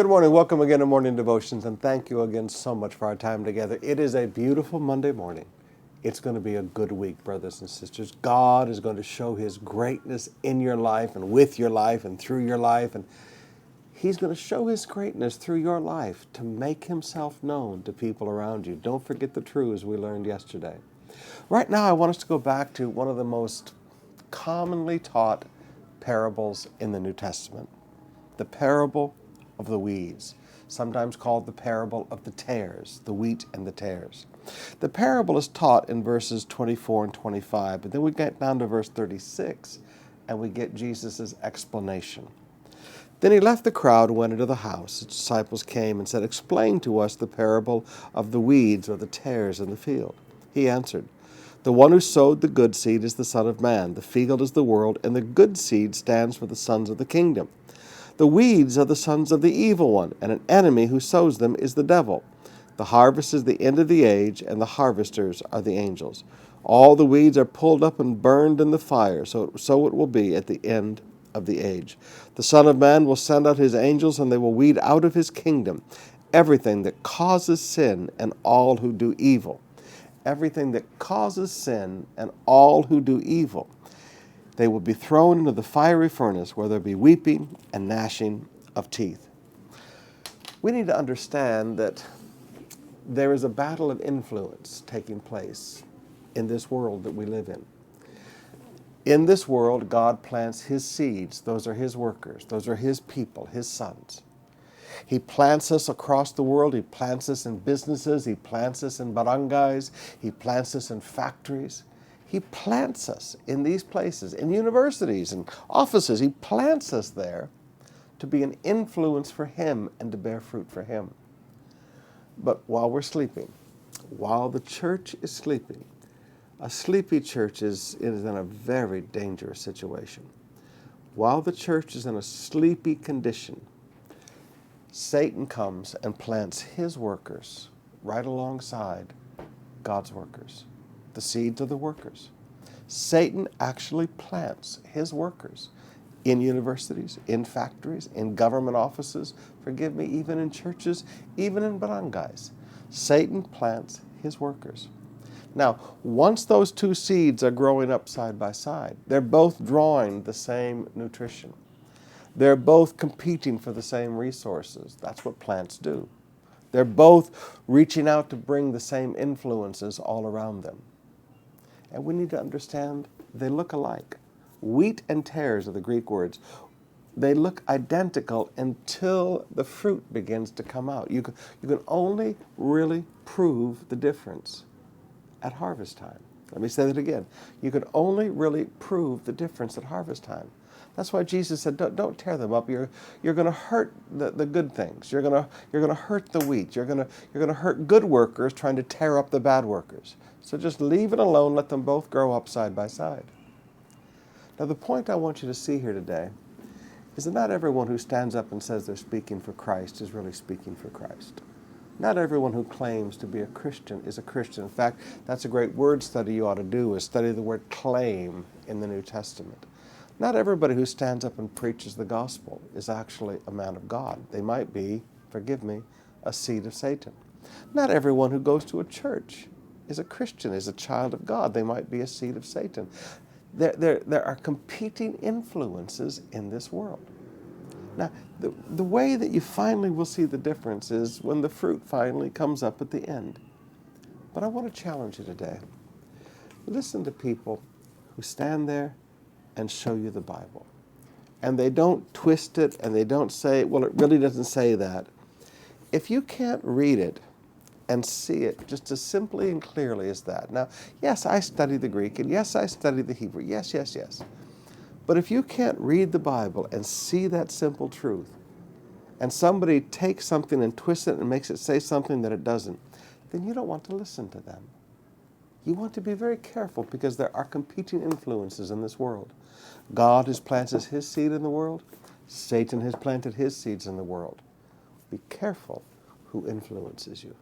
Good morning. Welcome again to Morning Devotions, and thank you again so much for our time together. It is a beautiful Monday morning. It's going to be a good week, brothers and sisters. God is going to show His greatness in your life and with your life and through your life, and He's going to show His greatness through your life to make Himself known to people around you. Don't forget the truths we learned yesterday. Right now, I want us to go back to one of the most commonly taught parables in the New Testament, the parable of the weeds, sometimes called the parable of the tares, the wheat and the tares. The parable is taught in verses 24 and 25, but then we get down to verse 36 and we get Jesus' explanation. Then he left the crowd and went into the house. His disciples came and said, "Explain to us the parable of the weeds or the tares in the field." He answered, "The one who sowed the good seed is the Son of Man. The field is the world, and the good seed stands for the sons of the kingdom. The weeds are the sons of the evil one, and an enemy who sows them is the devil. The harvest is the end of the age, and the harvesters are the angels. All the weeds are pulled up and burned in the fire, so it will be at the end of the age. The Son of Man will send out his angels, and they will weed out of his kingdom everything that causes sin and all who do evil." Everything that causes sin and all who do evil. They will be thrown into the fiery furnace where there be weeping and gnashing of teeth. We need to understand that there is a battle of influence taking place in this world that we live in. In this world, God plants His seeds. Those are His workers. Those are His people, His sons. He plants us across the world. He plants us in businesses. He plants us in barangays. He plants us in factories. He plants us in these places, in universities and offices. He plants us there to be an influence for Him and to bear fruit for Him. But while we're sleeping, while the church is sleeping, a sleepy church is in a very dangerous situation. While the church is in a sleepy condition, Satan comes and plants his workers right alongside God's workers. The seeds of the workers. Satan actually plants his workers in universities, in factories, in government offices, forgive me, even in churches, even in barangays. Satan plants his workers. Now, once those two seeds are growing up side by side, they're both drawing the same nutrition. They're both competing for the same resources. That's what plants do. They're both reaching out to bring the same influences all around them. And we need to understand they look alike. Wheat and tares are the Greek words. They look identical until the fruit begins to come out. You can only really prove the difference at harvest time. Let me say that again. You can only really prove the difference at harvest time. That's why Jesus said, don't tear them up. You're going to hurt the good things. You're going to hurt the wheat. You're going to hurt good workers trying to tear up the bad workers. So just leave it alone. Let them both grow up side by side. Now the point I want you to see here today is that not everyone who stands up and says they're speaking for Christ is really speaking for Christ. Not everyone who claims to be a Christian is a Christian. In fact, that's a great word study you ought to do, is study the word claim in the New Testament. Not everybody who stands up and preaches the gospel is actually a man of God. They might be, forgive me, a seed of Satan. Not everyone who goes to a church is a Christian, is a child of God. They might be a seed of Satan. There are competing influences in this world. Now, the way that you finally will see the difference is when the fruit finally comes up at the end. But I want to challenge you today. Listen to people who stand there and show you the Bible. And they don't twist it and they don't say, well, it really doesn't say that. If you can't read it and see it just as simply and clearly as that. Now, yes, I study the Greek, and yes, I study the Hebrew. Yes, yes, yes. But if you can't read the Bible and see that simple truth, and somebody takes something and twists it and makes it say something that it doesn't, then you don't want to listen to them. You want to be very careful because there are competing influences in this world. God has planted His seed in the world. Satan has planted his seeds in the world. Be careful who influences you.